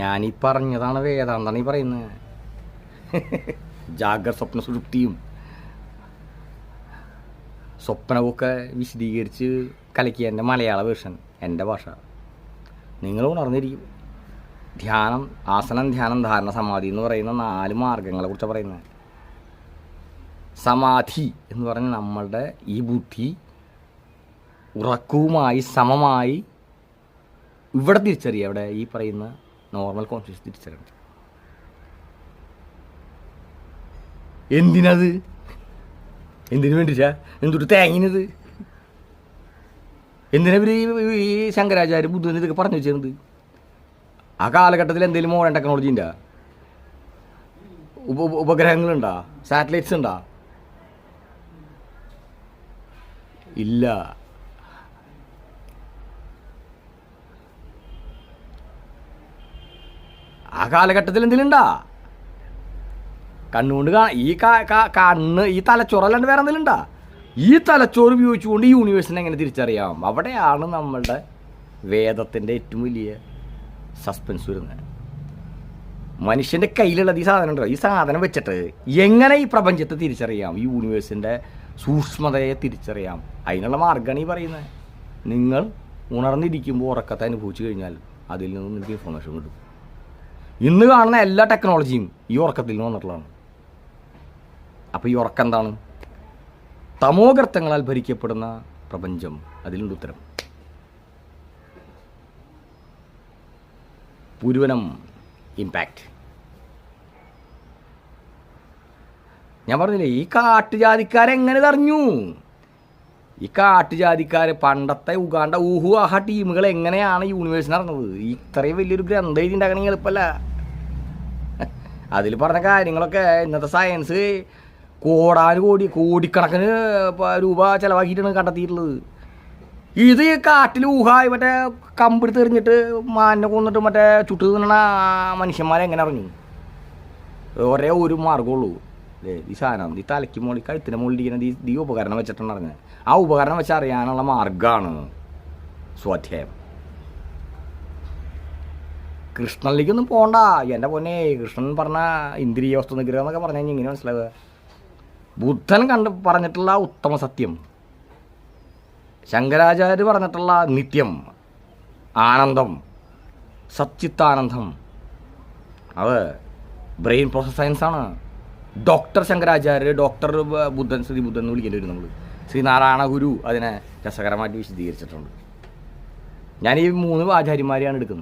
ഞാനീ പറഞ്ഞതാണ് വേദാന്താണ് ഈ പറയുന്നത്. ജാഗ്രത സ്വപ്ന സുഷുപ്തിയും സ്വപ്നമൊക്കെ വിശദീകരിച്ച് കലക്കിയ എൻ്റെ മലയാള വേർഷൻ, എൻ്റെ ഭാഷ. നിങ്ങൾ ഉണർന്നിരിക്കും. ധ്യാനം, ആസനം, ധ്യാനം, ധാരണ, സമാധി എന്ന് പറയുന്ന 4 മാർഗങ്ങളെക്കുറിച്ച് പറയുന്നത്. സമാധി എന്ന് പറഞ്ഞാൽ നമ്മളുടെ ഈ ബുദ്ധി ഉറക്കവുമായി സമമായി ഇവിടെ തിരിച്ചറിയുക. ഇവിടെ ഈ പറയുന്ന നോർമൽ കോൺഷ്യസ് തിരിച്ചറിയണം. എന്തിനത്? എന്തിനു വേണ്ടിച്ചാ? എന്തൊരു തേങ്ങിനത്? എന്തിനാ ഇവർ ഈ ശങ്കരാചാര്യ ബുദ്ധൻ ഇതൊക്കെ പറഞ്ഞു വെച്ചിരുന്നത്? ആ കാലഘട്ടത്തിൽ എന്തെങ്കിലും മോഡേൺ ടെക്നോളജി ഉണ്ടോ? ഉപഗ്രഹങ്ങളുണ്ടോ? സാറ്റലൈറ്റ്സ് ഉണ്ടോ? ഇല്ല. ആ കാലഘട്ടത്തിൽ എന്തെങ്കിലും ഉണ്ടാ? കണ്ണുകൊണ്ട് ഈ കണ്ണ്, ഈ തലച്ചോറല്ലാണ്ട് വേറെ എന്തെങ്കിലും ഉണ്ടാ? ഈ തലച്ചോറ് ഉപയോഗിച്ചുകൊണ്ട് ഈ യൂണിവേഴ്സിനെ എങ്ങനെ തിരിച്ചറിയാം? അവിടെയാണ് നമ്മളുടെ വേദത്തിൻ്റെ ഏറ്റവും വലിയ സസ്പെൻസ് വരുന്നത്. മനുഷ്യൻ്റെ കയ്യിലുള്ളത് ഈ സാധനം ഉണ്ടോ? ഈ സാധനം വെച്ചിട്ട് എങ്ങനെ ഈ പ്രപഞ്ചത്തെ തിരിച്ചറിയാം? ഈ യൂണിവേഴ്സിൻ്റെ സൂക്ഷ്മതയെ തിരിച്ചറിയാം. അതിനുള്ള മാർഗ്ഗമാണ് ഈ പറയുന്നത്. നിങ്ങൾ ഉണർന്നിരിക്കുമ്പോൾ ഉറക്കത്തെ അനുഭവിച്ചു കഴിഞ്ഞാൽ അതിൽ നിന്ന് നിങ്ങൾക്ക് ഇൻഫർമേഷൻ കിട്ടും. ഇന്ന് കാണുന്ന എല്ലാ ടെക്നോളജിയും ഈ ഉറക്കത്തിൽ നിന്ന് വന്നിട്ടുള്ളതാണ്. അപ്പോൾ ഈ ഉറക്കം എന്താണ്? തമോഗർത്തങ്ങളാൽ ഭരിക്കപ്പെടുന്ന പ്രപഞ്ചം. അതിലുണ്ട് ഉത്തരം. പൂരുവനം ഇമ്പാക്റ്റ്. ഞാൻ പറഞ്ഞില്ലേ, ഈ കാട്ടുജാതിക്കാരെങ്ങനെ അറിഞ്ഞു? ഈ കാട്ടുജാതിക്കാര് പണ്ടത്തെ ഉഗാണ്ട ഊഹു ആഹ ടീമുകൾ എങ്ങനെയാണ് യൂണിവേഴ്സിന് അറിഞ്ഞത്? ഇത്രയും വലിയൊരു ഗ്രന്ഥം എഴുതി ഉണ്ടാക്കണമെങ്കിൽ എളുപ്പമല്ല. അതിൽ പറഞ്ഞ കാര്യങ്ങളൊക്കെ ഇന്നത്തെ സയൻസ് കോടിക്കണക്കിന് രൂപ ചിലവാക്കിയിട്ടാണ് കണ്ടെത്തിയിട്ടുള്ളത്. ഇത് കാട്ടിൽ ഊഹായി മറ്റേ കമ്പെടുത്ത് എറിഞ്ഞിട്ട് മാനിനെ കൊന്നിട്ട് മറ്റേ ചുട്ട് തിന്നണ മനുഷ്യന്മാരെ എങ്ങനെ അറിഞ്ഞു? ഒരേ ഒരു മാർഗമുള്ളൂ. ഈ സാധനം ഈ തലയ്ക്ക് മുകളിൽ കഴുത്തിന് മുകളിലിരിക്കുന്ന ഈ ഉപകരണം വെച്ചിട്ടാണ് അറിഞ്ഞത്. ആ ഉപകരണം വെച്ച് അറിയാനുള്ള മാർഗ്ഗമാണ് സ്വാധ്യായം. കൃഷ്ണനിലേക്കൊന്നും പോകണ്ട. എൻ്റെ പൊന്നെ, കൃഷ്ണൻ പറഞ്ഞ ഇന്ദ്രിയ വസ്തു നിഗ്രഹം എന്നൊക്കെ പറഞ്ഞു കഴിഞ്ഞാൽ ഇങ്ങനെ മനസ്സിലാവുക. ബുദ്ധൻ പറഞ്ഞിട്ടുള്ള ഉത്തമ സത്യം, ശങ്കരാചാര്യ പറഞ്ഞിട്ടുള്ള നിത്യം, ആനന്ദം, സച്ചിത്താനന്ദം, അത് ബ്രെയിൻ പ്രോസസ് സയൻസാണ്. ഡോക്ടർ ശങ്കരാചാര്യ, ഡോക്ടർ ബുദ്ധൻ, ശ്രീ ബുദ്ധൻ എന്ന് വിളിക്കേണ്ടി വരും നമ്മൾ. ശ്രീനാരായണ ഗുരു അതിനെ രസകരമായിട്ട് വിശദീകരിച്ചിട്ടുണ്ട്. ഞാൻ ഈ 3 ആചാര്യന്മാരെയാണ് എടുക്കുന്നത്.